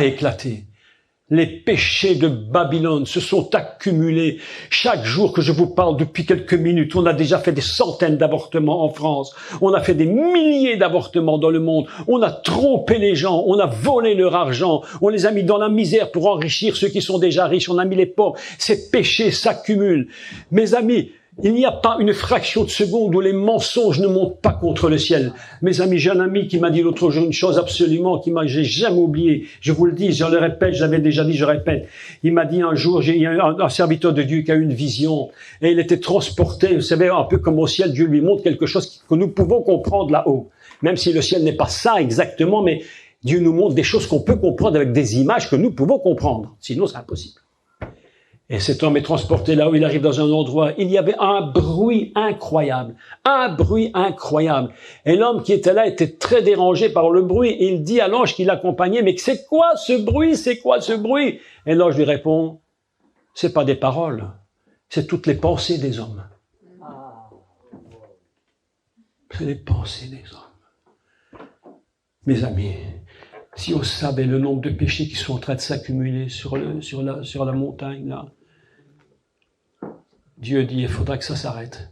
a éclaté. Les péchés de Babylone se sont accumulés. Chaque jour que je vous parle, depuis quelques minutes, on a déjà fait des centaines d'avortements en France. On a fait des milliers d'avortements dans le monde. On a trompé les gens. On a volé leur argent. On les a mis dans la misère pour enrichir ceux qui sont déjà riches. On a mis les pauvres. Ces péchés s'accumulent. Mes amis, il n'y a pas une fraction de seconde où les mensonges ne montent pas contre le ciel. Mes amis, j'ai un ami qui m'a dit l'autre jour une chose absolument j'ai jamais oublié. Je vous le dis, je le répète, je l'avais déjà dit, je répète. Il m'a dit un jour, il y a un serviteur de Dieu qui a eu une vision et il était transporté, vous savez, un peu comme au ciel, Dieu lui montre quelque chose que nous pouvons comprendre là-haut. Même si le ciel n'est pas ça exactement, mais Dieu nous montre des choses qu'on peut comprendre avec des images que nous pouvons comprendre. Sinon, c'est impossible. Et cet homme est transporté là où il arrive dans un endroit. Il y avait un bruit incroyable. Un bruit incroyable. Et l'homme qui était là était très dérangé par le bruit. Il dit à l'ange qui l'accompagnait, mais c'est quoi ce bruit? C'est quoi ce bruit? Et l'ange lui répond, c'est pas des paroles. C'est toutes les pensées des hommes. C'est les pensées des hommes. Mes amis, si on savait le nombre de péchés qui sont en train de s'accumuler sur la montagne, là, Dieu dit, il faudra que ça s'arrête.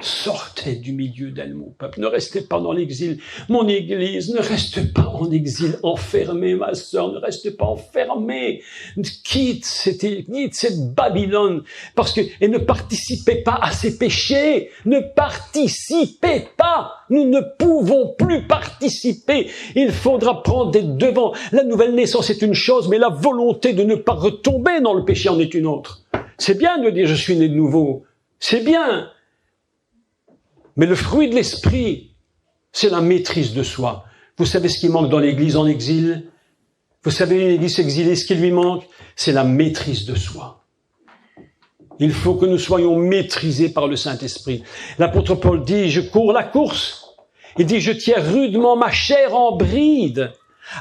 Sortez du milieu d'elle, mon peuple. Ne restez pas dans l'exil. Mon Église, ne reste pas en exil enfermé, ma sœur. Ne reste pas enfermé. Quitte cette Babylone. Et ne participez pas à ces péchés. Ne participez pas. Nous ne pouvons plus participer. Il faudra prendre des devants. La nouvelle naissance est une chose, mais la volonté de ne pas retomber dans le péché en est une autre. C'est bien de dire je suis né de nouveau. C'est bien. Mais le fruit de l'esprit, c'est la maîtrise de soi. Vous savez ce qui manque dans l'église en exil? Vous savez l'église exilée, ce qui lui manque? C'est la maîtrise de soi. Il faut que nous soyons maîtrisés par le Saint-Esprit. L'apôtre Paul dit, je cours la course. Il dit, je tiens rudement ma chair en bride,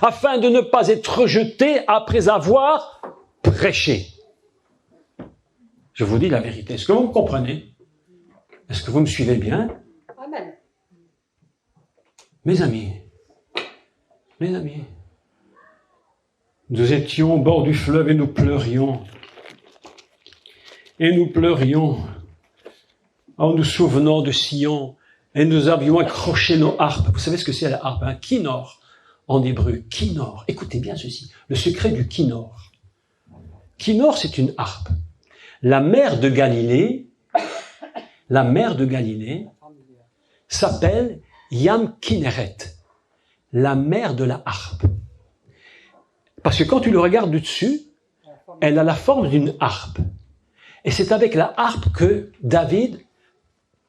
afin de ne pas être rejeté après avoir prêché. Je vous dis la vérité. Est-ce que vous me comprenez? Est-ce que vous me suivez bien? Amen. Mes amis, nous étions au bord du fleuve et nous pleurions. Et nous pleurions en nous souvenant de Sion. Et nous avions accroché nos harpes. Vous savez ce que c'est la harpe? Un kinnor en hébreu. Kinnor. Écoutez bien ceci. Le secret du kinnor. Kinnor, c'est une harpe. La mer de Galilée s'appelle Yam Kinneret, la mer de la harpe. Parce que quand tu le regardes du dessus, elle a la forme d'une harpe. Et c'est avec la harpe que David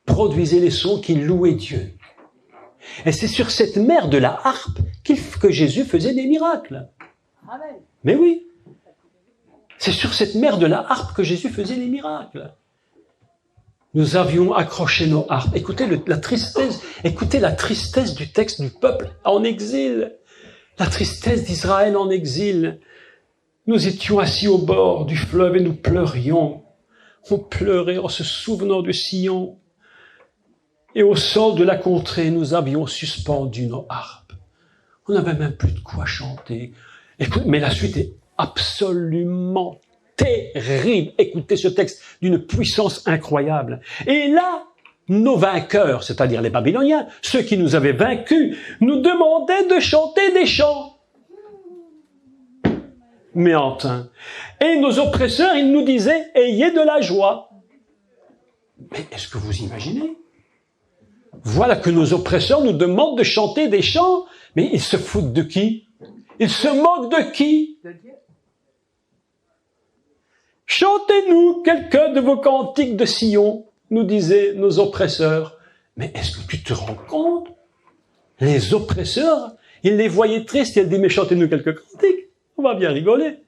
produisait les sons qui louaient Dieu. Et c'est sur cette mer de la harpe que Jésus faisait des miracles. Amen. Mais oui. C'est sur cette mer de la harpe que Jésus faisait les miracles. Nous avions accroché nos harpes. Écoutez la tristesse du texte du peuple en exil. La tristesse d'Israël en exil. Nous étions assis au bord du fleuve et nous pleurions. On pleurait en se souvenant de Sion. Et au sol de la contrée, nous avions suspendu nos harpes. On n'avait même plus de quoi chanter. Mais la suite est absolument terrible. Écoutez ce texte d'une puissance incroyable. Et là, nos vainqueurs, c'est-à-dire les Babyloniens, ceux qui nous avaient vaincus, nous demandaient de chanter des chants. Mais enfin. Et nos oppresseurs, ils nous disaient, ayez de la joie. Mais est-ce que vous imaginez? Voilà que nos oppresseurs nous demandent de chanter des chants. Mais ils se foutent de qui? Ils se moquent de qui? De Dieu. Chantez-nous quelques de vos cantiques de Sion, nous disaient nos oppresseurs. Mais est-ce que tu te rends compte? Les oppresseurs, ils les voyaient tristes et ils disaient, mais chantez-nous quelques cantiques. On va bien rigoler.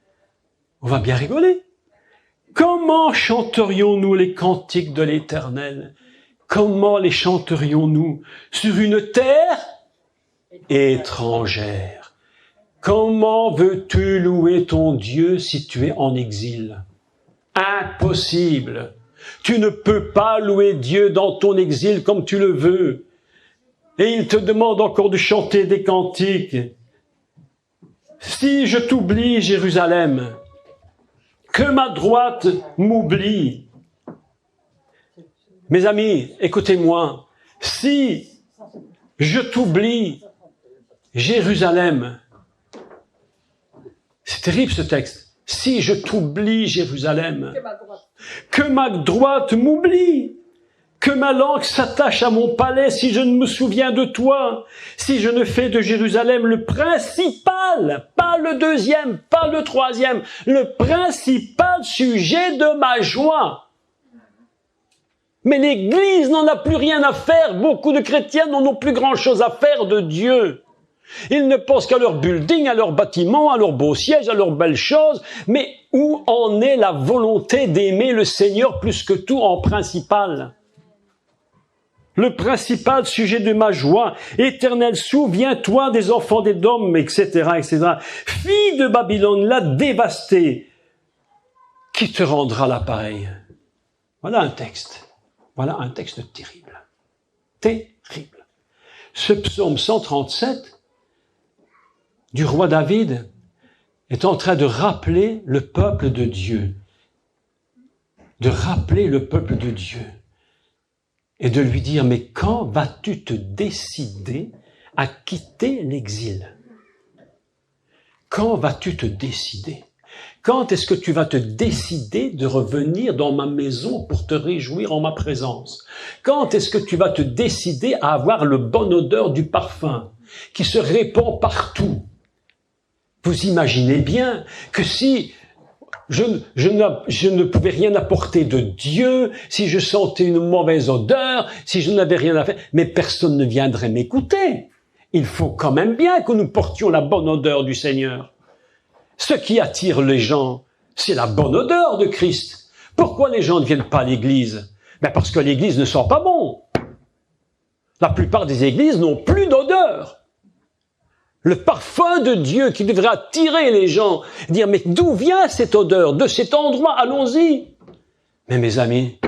On va bien rigoler. Comment chanterions-nous les cantiques de l'Éternel? Comment les chanterions-nous sur une terre étrangère? Comment veux-tu louer ton Dieu si tu es en exil? Impossible. Tu ne peux pas louer Dieu dans ton exil comme tu le veux. Et il te demande encore de chanter des cantiques. Si je t'oublie, Jérusalem, que ma droite m'oublie. Mes amis, écoutez-moi. Si je t'oublie, Jérusalem. C'est terrible ce texte. Si je t'oublie, Jérusalem, que ma droite m'oublie, que ma langue s'attache à mon palais si je ne me souviens de toi, si je ne fais de Jérusalem le principal, pas le deuxième, pas le troisième, le principal sujet de ma joie. Mais l'Église n'en a plus rien à faire. Beaucoup de chrétiens n'en ont plus grand-chose à faire de Dieu. Ils ne pensent qu'à leur building, à leur bâtiment, à leurs beaux sièges, à leurs belles choses. Mais où en est la volonté d'aimer le Seigneur plus que tout en principal? Le principal sujet de ma joie, Éternel, souviens-toi des enfants d'Édom, etc., etc. Fille de Babylone, la dévastée, qui te rendra l'appareil? Voilà un texte. Voilà un texte terrible. Terrible. Ce psaume 137 du roi David est en train de rappeler le peuple de Dieu. De rappeler le peuple de Dieu. Et de lui dire, mais quand vas-tu te décider à quitter l'exil? Quand vas-tu te décider? Quand est-ce que tu vas te décider de revenir dans ma maison pour te réjouir en ma présence? Quand est-ce que tu vas te décider à avoir le bon odeur du parfum qui se répand partout? Vous imaginez bien que si je ne pouvais rien apporter de Dieu, si je sentais une mauvaise odeur, si je n'avais rien à faire, mais personne ne viendrait m'écouter. Il faut quand même bien que nous portions la bonne odeur du Seigneur. Ce qui attire les gens, c'est la bonne odeur de Christ. Pourquoi les gens ne viennent pas à l'église? Ben parce que l'église ne sent pas bon. La plupart des églises n'ont plus d'odeur. Le parfum de Dieu qui devrait attirer les gens, dire, mais d'où vient cette odeur? De cet endroit, allons-y. Mais mes amis,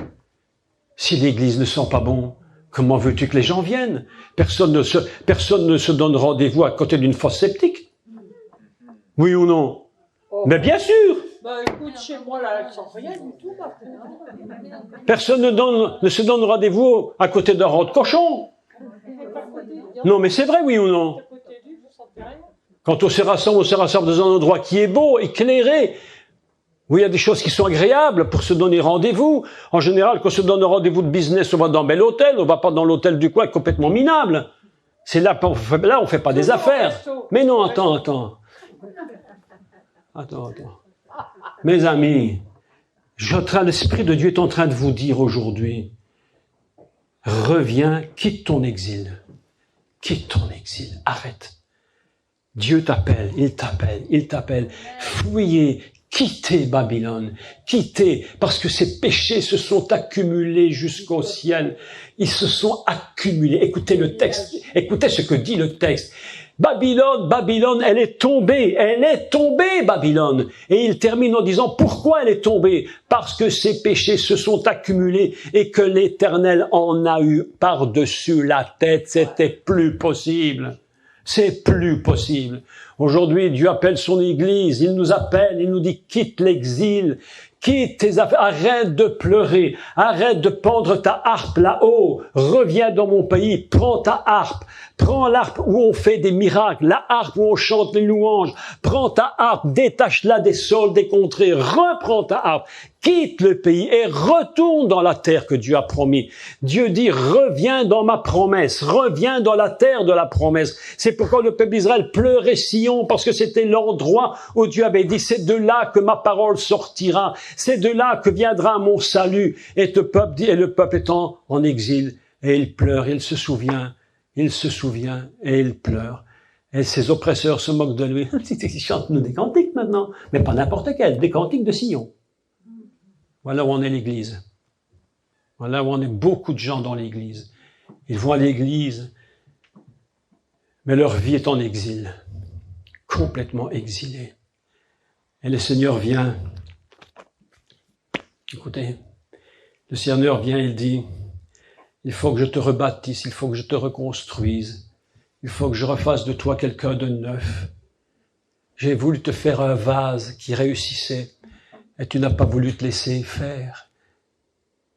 si l'église ne sent pas bon, comment veux-tu que les gens viennent? Personne ne se donne rendez-vous à côté d'une fosse septique. Oui ou non? Mais bien sûr. Bah écoute, chez moi, là, elle sent rien du tout. Personne ne se donne rendez-vous à côté d'un rang de cochon. Non, mais c'est vrai, oui ou non? Quand on se rassemble dans un endroit qui est beau, éclairé, où il y a des choses qui sont agréables pour se donner rendez-vous. En général, quand on se donne un rendez-vous de business, on va dans un bel hôtel, on va pas dans l'hôtel du coin complètement minable. C'est là, on fait pas des affaires. Mais non, attends. Mes amis, l'Esprit de Dieu est en train de vous dire aujourd'hui, reviens, quitte ton exil. Quitte ton exil, arrête. Dieu t'appelle, il t'appelle. Fuyez, quittez Babylone, quittez, parce que ces péchés se sont accumulés jusqu'au ciel. Ils se sont accumulés. Écoutez le texte, écoutez ce que dit le texte. Babylone, elle est tombée, Babylone. Et il termine en disant, pourquoi elle est tombée? Parce que ses péchés se sont accumulés et que l'Éternel en a eu par-dessus la tête. C'était plus possible. C'est plus possible. Aujourd'hui, Dieu appelle son Église, il nous appelle, il nous dit, quitte l'exil, quitte tes affaires, arrête de pleurer, arrête de pendre ta harpe là-haut, reviens dans mon pays, prends ta harpe, prends l'harpe où on fait des miracles, la harpe où on chante les louanges, prends ta harpe, détache-la des sols, des contrées, reprends ta harpe, quitte le pays et retourne dans la terre que Dieu a promis. Dieu dit, reviens dans ma promesse, reviens dans la terre de la promesse. C'est pourquoi le peuple d'Israël pleurait Sion, parce que c'était l'endroit où Dieu avait dit, c'est de là que ma parole sortira, c'est de là que viendra mon salut. Et le peuple étant en exil, et il pleure, il se souvient, et il pleure. Et ses oppresseurs se moquent de lui. Il chante-nous des cantiques maintenant, mais pas n'importe quel, des cantiques de Sion. Voilà où en est l'Église. Voilà où en est beaucoup de gens dans l'Église. Ils vont à l'Église, mais leur vie est en exil, complètement exilée. Et le Seigneur vient. Écoutez, le Seigneur vient, il dit, il faut que je te rebâtisse, il faut que je te reconstruise, il faut que je refasse de toi quelqu'un de neuf. J'ai voulu te faire un vase qui réussissait et tu n'as pas voulu te laisser faire.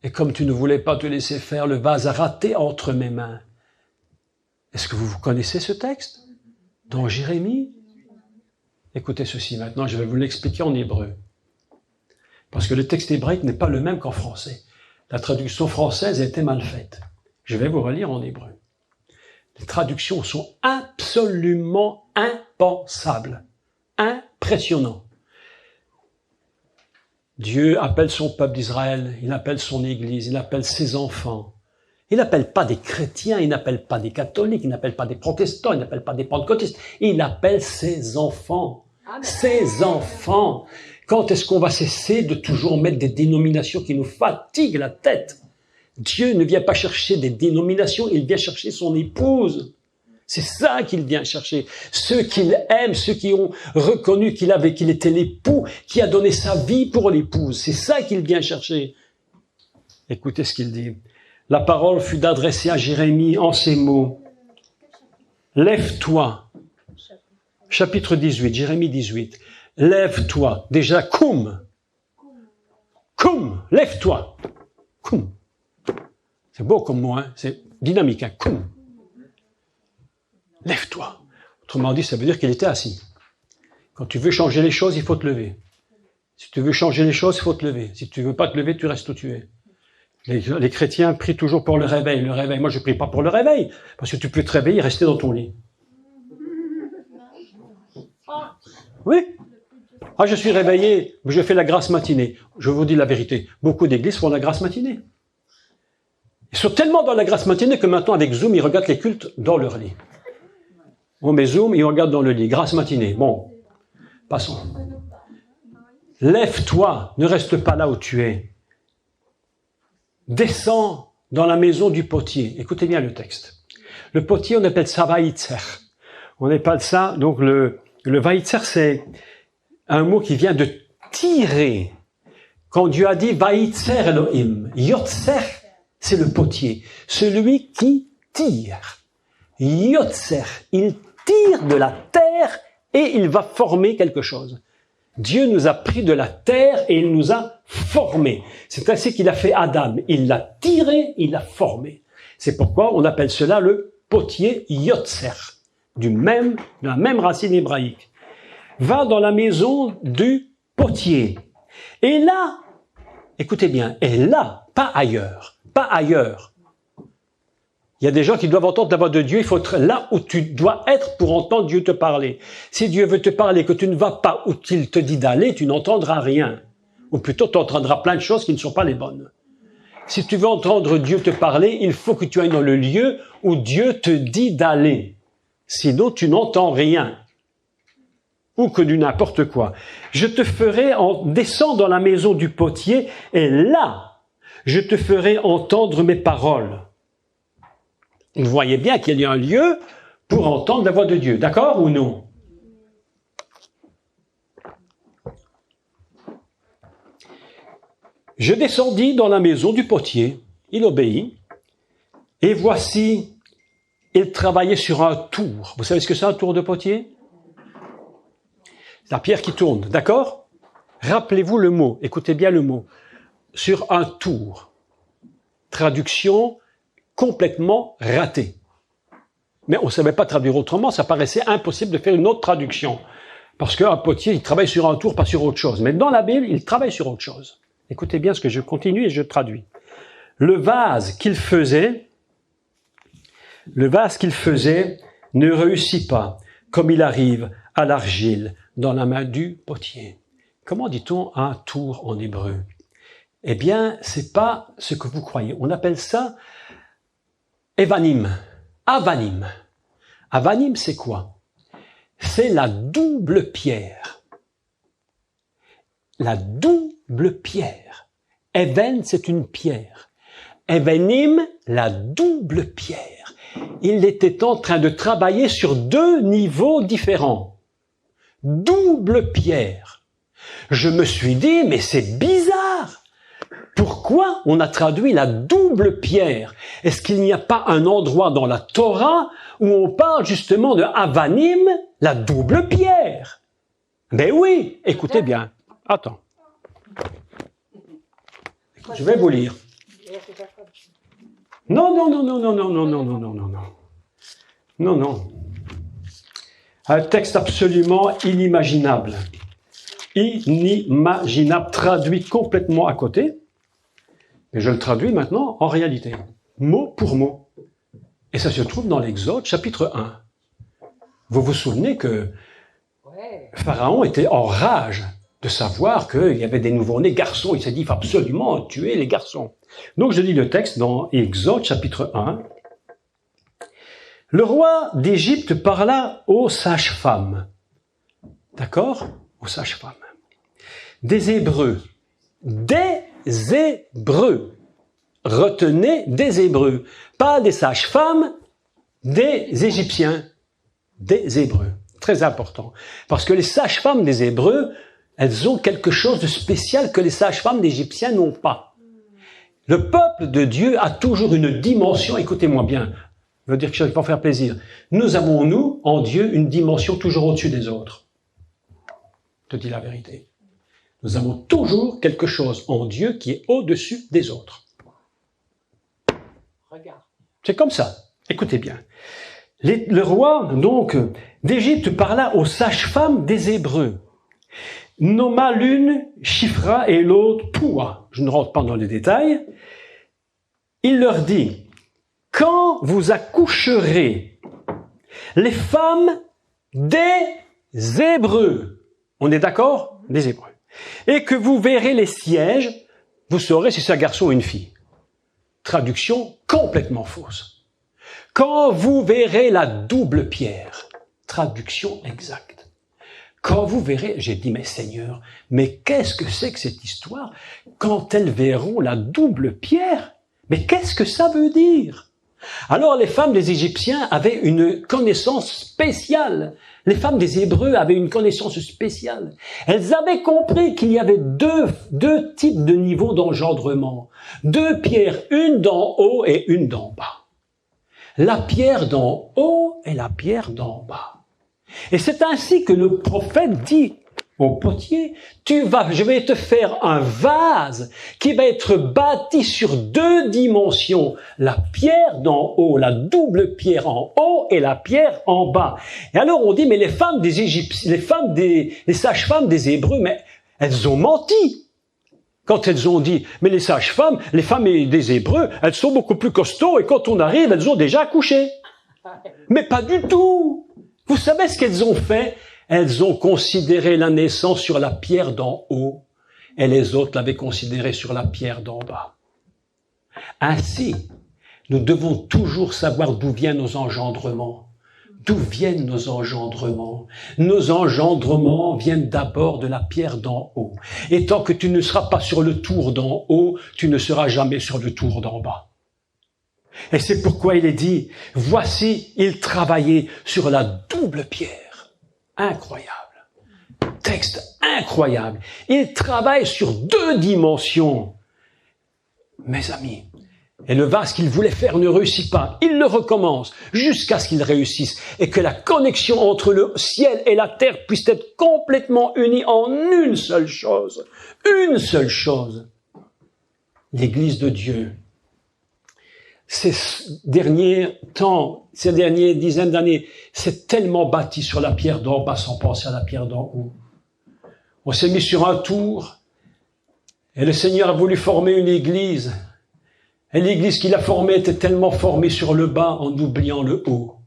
Et comme tu ne voulais pas te laisser faire, le vase a raté entre mes mains. Est-ce que vous connaissez ce texte dans Jérémie? Écoutez ceci maintenant, je vais vous l'expliquer en hébreu. Parce que le texte hébraïque n'est pas le même qu'en français. La traduction française a été mal faite. Je vais vous relire en hébreu. Les traductions sont absolument impensables, impressionnantes. Dieu appelle son peuple d'Israël, il appelle son Église, il appelle ses enfants. Il n'appelle pas des chrétiens, il n'appelle pas des catholiques, il n'appelle pas des protestants, il n'appelle pas des pentecôtistes. Il appelle ses enfants. Amen. Ses enfants. Quand est-ce qu'on va cesser de toujours mettre des dénominations qui nous fatiguent la tête? Dieu ne vient pas chercher des dénominations, il vient chercher son épouse. C'est ça qu'il vient chercher. Ceux qu'il aime, ceux qui ont reconnu qu'il était l'époux, qui a donné sa vie pour l'épouse. C'est ça qu'il vient chercher. Écoutez ce qu'il dit. La parole fut adressée à Jérémie en ces mots. Lève-toi. Chapitre 18, Jérémie 18. Lève-toi. Déjà, koum. Koum, lève-toi. Koum. C'est beau comme mot, hein? C'est dynamique, hein? Koum. Lève-toi. Autrement dit, ça veut dire qu'il était assis. Quand tu veux changer les choses, il faut te lever. Si tu veux changer les choses, il faut te lever. Si tu veux pas te lever, tu restes où tu es. Les chrétiens prient toujours pour le réveil. Le réveil, moi je prie pas pour le réveil, parce que tu peux te réveiller et rester dans ton lit. Oui. Ah, je suis réveillé, je fais la grasse matinée. Je vous dis la vérité, beaucoup d'églises font la grasse matinée. Ils sont tellement dans la grasse matinée que maintenant avec Zoom, ils regardent les cultes dans leur lit. On met Zoom, ils regardent dans le lit. Grasse matinée. Bon, passons. Lève-toi, ne reste pas là où tu es. Descends dans la maison du potier. Écoutez bien le texte. Le potier, on appelle ça vaïtzer. On appelle ça, donc le vaïtzer, c'est un mot qui vient de tirer. Quand Dieu a dit vaïtzer Elohim, yotzer, c'est le potier. Celui qui tire. Yotzer, il tire de la terre et il va former quelque chose. Dieu nous a pris de la terre et il nous a formés. C'est ainsi qu'il a fait Adam. Il l'a tiré, il l'a formé. C'est pourquoi on appelle cela le potier yotzer, de la même racine hébraïque. Va dans la maison du potier. Et là, écoutez bien, et là, pas ailleurs, pas ailleurs. Il y a des gens qui doivent entendre la voix de Dieu, il faut être là où tu dois être pour entendre Dieu te parler. Si Dieu veut te parler et que tu ne vas pas où il te dit d'aller, tu n'entendras rien. Ou plutôt, tu entendras plein de choses qui ne sont pas les bonnes. Si tu veux entendre Dieu te parler, il faut que tu ailles dans le lieu où Dieu te dit d'aller. Sinon, tu n'entends rien. Ou que du n'importe quoi. Je te ferai descendre dans la maison du potier et là, je te ferai entendre mes paroles. Vous voyez bien qu'il y a un lieu pour entendre la voix de Dieu. D'accord ou non? Je descendis dans la maison du potier. Il obéit. Et voici, il travaillait sur un tour. Vous savez ce que c'est un tour de potier? C'est la pierre qui tourne. D'accord? Rappelez-vous le mot. Écoutez bien le mot. Sur un tour. Traduction complètement raté. Mais on ne savait pas traduire autrement, ça paraissait impossible de faire une autre traduction. Parce qu'un potier, il travaille sur un tour, pas sur autre chose. Mais dans la Bible, il travaille sur autre chose. Écoutez bien ce que je continue et je traduis. Le vase qu'il faisait ne réussit pas, comme il arrive à l'argile dans la main du potier. Comment dit-on un tour en hébreu? Eh bien, c'est pas ce que vous croyez. On appelle ça Evanim, Avanim. Avanim, c'est quoi? C'est la double pierre. La double pierre. Even, c'est une pierre. Evanim, la double pierre. Il était en train de travailler sur deux niveaux différents. Double pierre. Je me suis dit, mais c'est bizarre. Pourquoi on a traduit la double pierre? Est-ce qu'il n'y a pas un endroit dans la Torah où on parle justement de Avanim, la double pierre? Mais oui, écoutez bien. Attends. Je vais vous lire. Non, non, non, non, non, non, non, non, non, non, non, non. Non, non. Un texte absolument inimaginable. Inimaginable, traduit complètement à côté. Et je le traduis maintenant en réalité, mot pour mot. Et ça se trouve dans l'Exode, chapitre 1. Vous vous souvenez que Pharaon était en rage de savoir qu'il y avait des nouveau-nés garçons. Il s'est dit, il faut absolument tuer les garçons. Donc je lis le texte dans Exode, chapitre 1. Le roi d'Égypte parla aux sages-femmes. D'accord? Aux sages-femmes. Des Hébreux. Des Hébreux. Retenez des Hébreux. Pas des sages-femmes, des Égyptiens. Des Hébreux. Très important. Parce que les sages-femmes des Hébreux, elles ont quelque chose de spécial que les sages-femmes d'Égyptiens n'ont pas. Le peuple de Dieu a toujours une dimension, écoutez-moi bien, je veux dire quelque chose qui va faire plaisir. Nous avons, nous, en Dieu, une dimension toujours au-dessus des autres. Je te dis la vérité. Nous avons toujours quelque chose en Dieu qui est au-dessus des autres. Regarde. C'est comme ça. Écoutez bien. Le roi, donc, d'Égypte parla aux sages-femmes des Hébreux. Nomma l'une Shifra et l'autre Poua. Je ne rentre pas dans les détails. Il leur dit, quand vous accoucherez les femmes des Hébreux, on est d'accord? Des Hébreux. Et que vous verrez les sièges, vous saurez si c'est un garçon ou une fille. Traduction complètement fausse. Quand vous verrez la double pierre, traduction exacte. Quand vous verrez, j'ai dit, mais Seigneur, mais qu'est-ce que c'est que cette histoire? Quand elles verront la double pierre, mais qu'est-ce que ça veut dire? Alors les femmes des Égyptiens avaient une connaissance spéciale. Les femmes des Hébreux avaient une connaissance spéciale. Elles avaient compris qu'il y avait deux types de niveaux d'engendrement. Deux pierres, une d'en haut et une d'en bas. La pierre d'en haut et la pierre d'en bas. Et c'est ainsi que le prophète dit au potier, je vais te faire un vase qui va être bâti sur deux dimensions. La pierre d'en haut, la double pierre en haut et la pierre en bas. Et alors on dit, mais les femmes des Égyptiens, les sages-femmes des Hébreux, mais elles ont menti. Quand elles ont dit, mais les sages-femmes, les femmes des Hébreux, elles sont beaucoup plus costauds et quand on arrive, elles ont déjà accouché. Mais pas du tout. Vous savez ce qu'elles ont fait? Elles ont considéré la naissance sur la pierre d'en haut et les autres l'avaient considérée sur la pierre d'en bas. Ainsi, nous devons toujours savoir d'où viennent nos engendrements. D'où viennent nos engendrements? Nos engendrements viennent d'abord de la pierre d'en haut. Et tant que tu ne seras pas sur le tour d'en haut, tu ne seras jamais sur le tour d'en bas. Et c'est pourquoi il est dit, voici, il travaillait sur la double pierre. Incroyable. Texte incroyable. Il travaille sur deux dimensions. Mes amis, et le vase qu'il voulait faire ne réussit pas. Il le recommence jusqu'à ce qu'il réussisse et que la connexion entre le ciel et la terre puisse être complètement unie en une seule chose. Une seule chose. L'Église de Dieu. Ces derniers temps, ces dernières dizaines d'années, c'est tellement bâti sur la pierre d'en bas sans penser à la pierre d'en haut. On s'est mis sur un tour et le Seigneur a voulu former une église. Et l'église qu'il a formée était tellement formée sur le bas en oubliant le haut.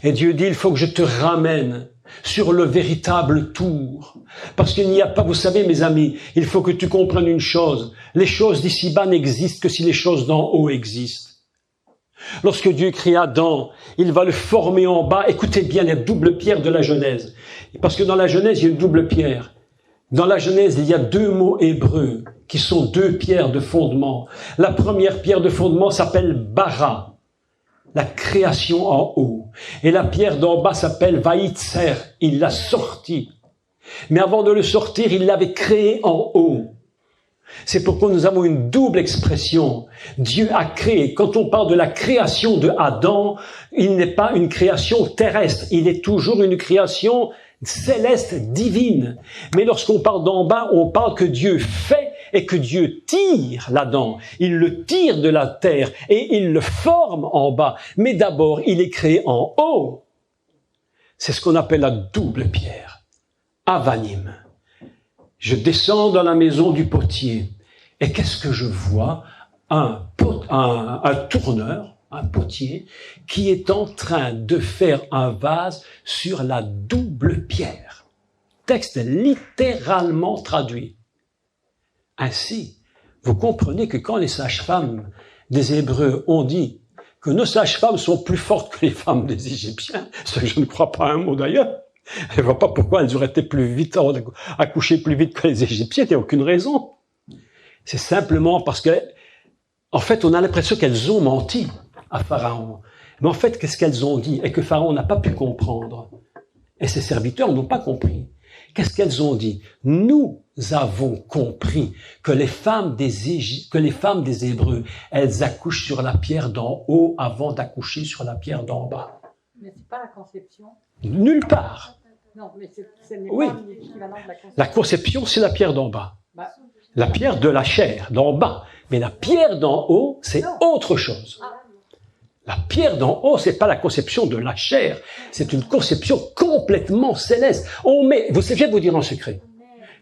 Et Dieu dit, il faut que je te ramène sur le véritable tour. Parce qu'il n'y a pas, vous savez mes amis, il faut que tu comprennes une chose. Les choses d'ici-bas n'existent que si les choses d'en haut existent. Lorsque Dieu créa Adam, il va le former en bas. Écoutez bien la double pierre de la Genèse. Parce que dans la Genèse, il y a une double pierre. Dans la Genèse, il y a deux mots hébreux qui sont deux pierres de fondement. La première pierre de fondement s'appelle bara, la création en haut. Et la pierre d'en bas s'appelle vaïtser, il l'a sorti. Mais avant de le sortir, il l'avait créé en haut. C'est pourquoi nous avons une double expression. Dieu a créé. Quand on parle de la création de Adam, il n'est pas une création terrestre, il est toujours une création céleste, divine. Mais lorsqu'on parle d'en bas, on parle que Dieu fait et que Dieu tire l'Adam. Il le tire de la terre et il le forme en bas. Mais d'abord, il est créé en haut. C'est ce qu'on appelle la double pierre. Avanim. Je descends dans la maison du potier. Et qu'est-ce que je vois? Un tourneur, un potier, qui est en train de faire un vase sur la double pierre. Texte littéralement traduit. Ainsi, vous comprenez que quand les sages-femmes des Hébreux ont dit que nos sages-femmes sont plus fortes que les femmes des Égyptiens, ce que je ne crois pas un mot d'ailleurs, je ne vois pas pourquoi elles auraient été plus vite, accouchées plus vite que les Égyptiens, il n'y a aucune raison. C'est simplement parce que, en fait, on a l'impression qu'elles ont menti à Pharaon. Mais en fait, qu'est-ce qu'elles ont dit? Et que Pharaon n'a pas pu comprendre. Et ses serviteurs n'ont pas compris. Qu'est-ce qu'elles ont dit? Nous avons compris que les femmes des Hébreux, elles accouchent sur la pierre d'en haut avant d'accoucher sur la pierre d'en bas. Mais c'est pas la conception? Nulle part. Non, mais ce n'est Oui. pas l'équivalent de la conception. La conception, c'est la pierre d'en bas. Bah, La pierre de la chair, d'en bas. Mais la pierre d'en haut, c'est autre chose. La pierre d'en haut, c'est pas la conception de la chair. C'est une conception complètement céleste. Je vais vous dire un secret.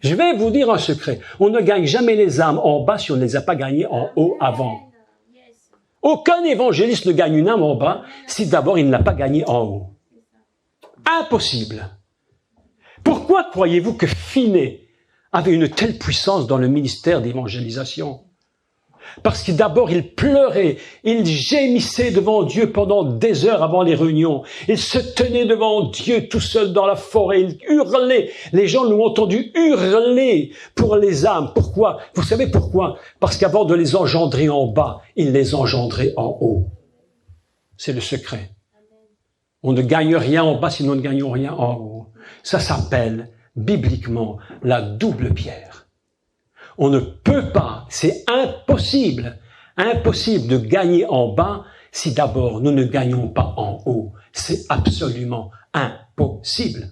Je vais vous dire un secret. On ne gagne jamais les âmes en bas si on ne les a pas gagnées en haut avant. Aucun évangéliste ne gagne une âme en bas si d'abord il ne l'a pas gagnée en haut. Impossible. Pourquoi croyez-vous que Finney avait une telle puissance dans le ministère d'évangélisation? Parce que d'abord, il pleurait, il gémissait devant Dieu pendant des heures avant les réunions. Il se tenait devant Dieu tout seul dans la forêt, il hurlait. Les gens l'ont entendu hurler pour les âmes. Pourquoi? Vous savez pourquoi? Parce qu'avant de les engendrer en bas, il les engendrait en haut. C'est le secret. On ne gagne rien en bas si nous ne gagnons rien en haut. Ça s'appelle, bibliquement, la double pierre. On ne peut pas, c'est impossible de gagner en bas si d'abord nous ne gagnons pas en haut. C'est absolument impossible.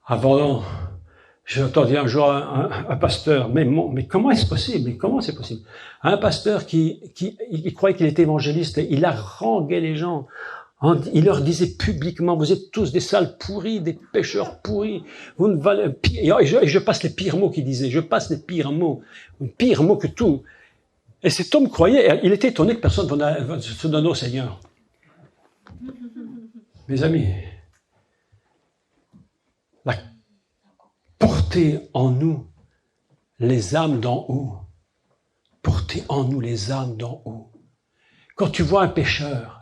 Avant, j'ai entendu un jour un pasteur, mais comment est-ce possible? Mais comment c'est possible? Un pasteur qui croyait qu'il était évangéliste, et il haranguait les gens. Il leur disait publiquement, vous êtes tous des sales pourris, des pécheurs pourris, vous ne valez, et je passe les pires mots qu'il disait, je passe les pires mots que tout. Et cet homme croyait, il était étonné que personne ne se donne au Seigneur. Mes amis, portez en nous les âmes d'en haut. Portez en nous les âmes d'en haut. Quand tu vois un pécheur,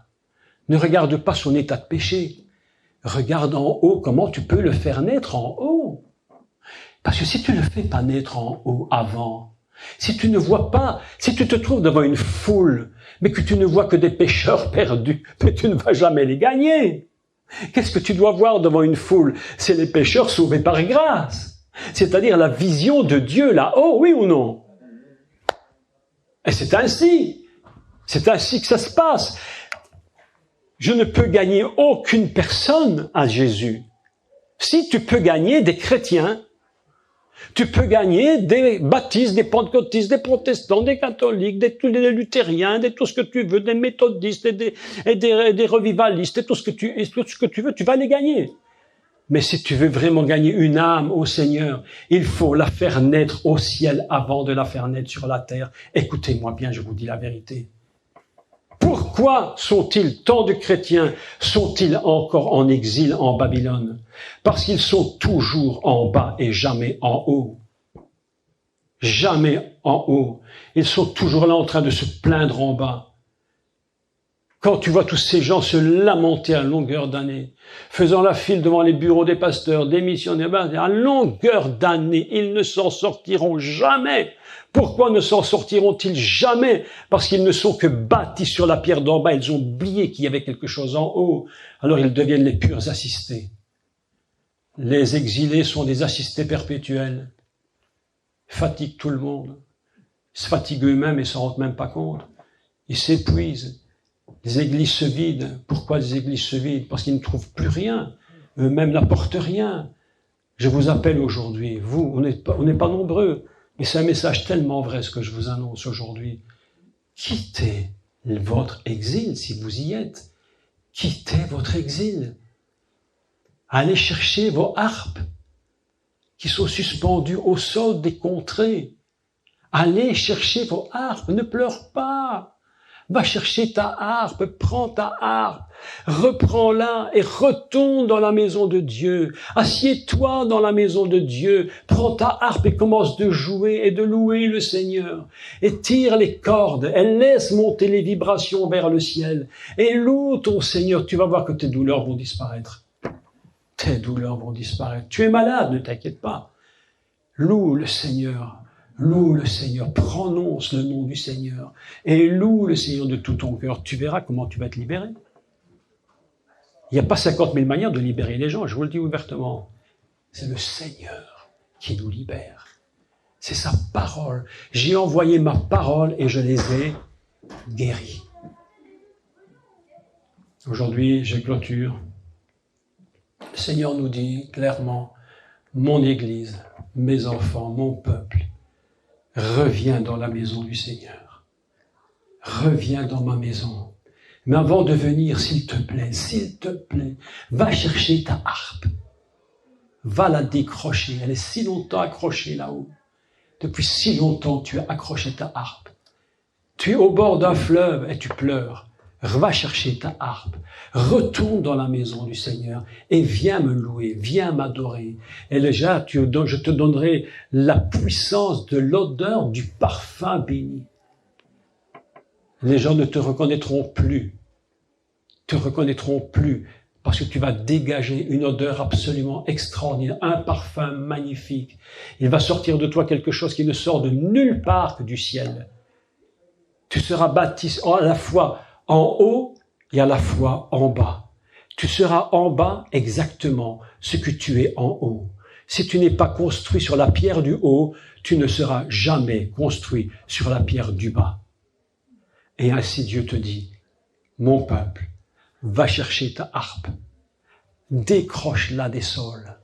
ne regarde pas son état de péché. Regarde en haut comment tu peux le faire naître en haut. Parce que si tu ne le fais pas naître en haut avant, si tu ne vois pas, si tu te trouves devant une foule, mais que tu ne vois que des pécheurs perdus, mais tu ne vas jamais les gagner. Qu'est-ce que tu dois voir devant une foule? C'est les pécheurs sauvés par grâce. C'est-à-dire la vision de Dieu là-haut, oui ou non? Et c'est ainsi que ça se passe. Je ne peux gagner aucune personne à Jésus. Si tu peux gagner des chrétiens, tu peux gagner des baptistes, des pentecôtistes, des protestants, des catholiques, des luthériens, tout ce que tu veux, des méthodistes et des revivalistes, et tout ce que tu veux, tu vas les gagner. Mais si tu veux vraiment gagner une âme au Seigneur, il faut la faire naître au ciel avant de la faire naître sur la terre. Écoutez-moi bien, je vous dis la vérité. Pourquoi tant de chrétiens sont-ils encore en exil en Babylone? Parce qu'ils sont toujours en bas et jamais en haut. Jamais en haut. Ils sont toujours là en train de se plaindre en bas. Quand tu vois tous ces gens se lamenter à longueur d'année, faisant la file devant les bureaux des pasteurs, des missionnaires, à longueur d'année, ils ne s'en sortiront jamais. Pourquoi ne s'en sortiront-ils jamais? Parce qu'ils ne sont que bâtis sur la pierre d'en bas. Ils ont oublié qu'il y avait quelque chose en haut. Alors ils deviennent les purs assistés. Les exilés sont des assistés perpétuels. Fatiguent tout le monde. Ils se fatiguent eux-mêmes et s'en rendent même pas compte. Ils s'épuisent. Les églises se vident. Pourquoi les églises se vident? Parce qu'ils ne trouvent plus rien. eux-mêmes n'apportent rien. Je vous appelle aujourd'hui, vous, on n'est pas nombreux, mais c'est un message tellement vrai ce que je vous annonce aujourd'hui. Quittez votre exil si vous y êtes. Quittez votre exil. Allez chercher vos harpes qui sont suspendues au sol des contrées. Allez chercher vos harpes, ne pleure pas. Va chercher ta harpe, prends ta harpe, reprends-la et retourne dans la maison de Dieu. Assieds-toi dans la maison de Dieu, prends ta harpe et commence de jouer et de louer le Seigneur. Et tire les cordes, et laisse monter les vibrations vers le ciel. Et loue ton Seigneur, tu vas voir que tes douleurs vont disparaître. Tes douleurs vont disparaître. Tu es malade, ne t'inquiète pas. Loue le Seigneur. Loue le Seigneur, prononce le nom du Seigneur et loue le Seigneur de tout ton cœur. Tu verras comment tu vas être libéré. Il n'y a pas 50 000 manières de libérer les gens, je vous le dis ouvertement. C'est le Seigneur qui nous libère. C'est sa parole. J'ai envoyé ma parole et je les ai guéris. Aujourd'hui, je clôture. Le Seigneur nous dit clairement, mon Église, mes enfants, mon peuple, reviens dans la maison du Seigneur. Reviens dans ma maison. Mais avant de venir, s'il te plaît, va chercher ta harpe. Va la décrocher. Elle est si longtemps accrochée là-haut. Depuis si longtemps, tu as accroché ta harpe. Tu es au bord d'un fleuve et tu pleures. Va chercher ta harpe. Retourne dans la maison du Seigneur et viens me louer, viens m'adorer. Et déjà, je te donnerai la puissance de l'odeur du parfum béni. Les gens ne te reconnaîtront plus. Parce que tu vas dégager une odeur absolument extraordinaire, un parfum magnifique. Il va sortir de toi quelque chose qui ne sort de nulle part que du ciel. Tu seras bâti à la fois en haut et à la fois en bas. Tu seras en bas exactement ce que tu es en haut. Si tu n'es pas construit sur la pierre du haut, tu ne seras jamais construit sur la pierre du bas. Et ainsi Dieu te dit, mon peuple, va chercher ta harpe, décroche-la des sols,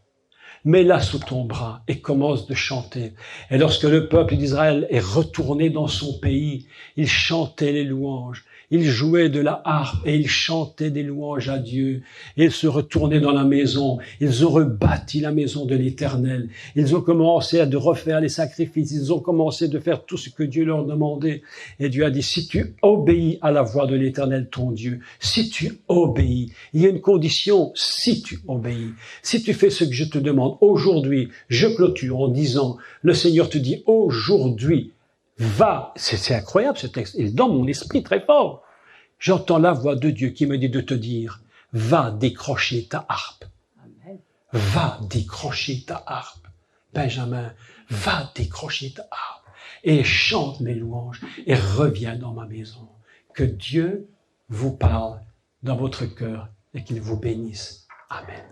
mets-la sous ton bras et commence de chanter. Et lorsque le peuple d'Israël est retourné dans son pays, il chantait les louanges. Ils jouaient de la harpe et ils chantaient des louanges à Dieu. Ils se retournaient dans la maison. Ils ont rebâti la maison de l'Éternel. Ils ont commencé à refaire les sacrifices. Ils ont commencé de faire tout ce que Dieu leur demandait. Et Dieu a dit, si tu obéis à la voix de l'Éternel, ton Dieu, si tu obéis, il y a une condition, si tu obéis, si tu fais ce que je te demande. Aujourd'hui, je clôture en disant, le Seigneur te dit, aujourd'hui, va, c'est incroyable ce texte, il est dans mon esprit très fort. J'entends la voix de Dieu qui me dit de te dire, va décrocher ta harpe. Amen. Va décrocher ta harpe. Benjamin, va décrocher ta harpe et chante mes louanges et reviens dans ma maison. Que Dieu vous parle dans votre cœur et qu'il vous bénisse. Amen.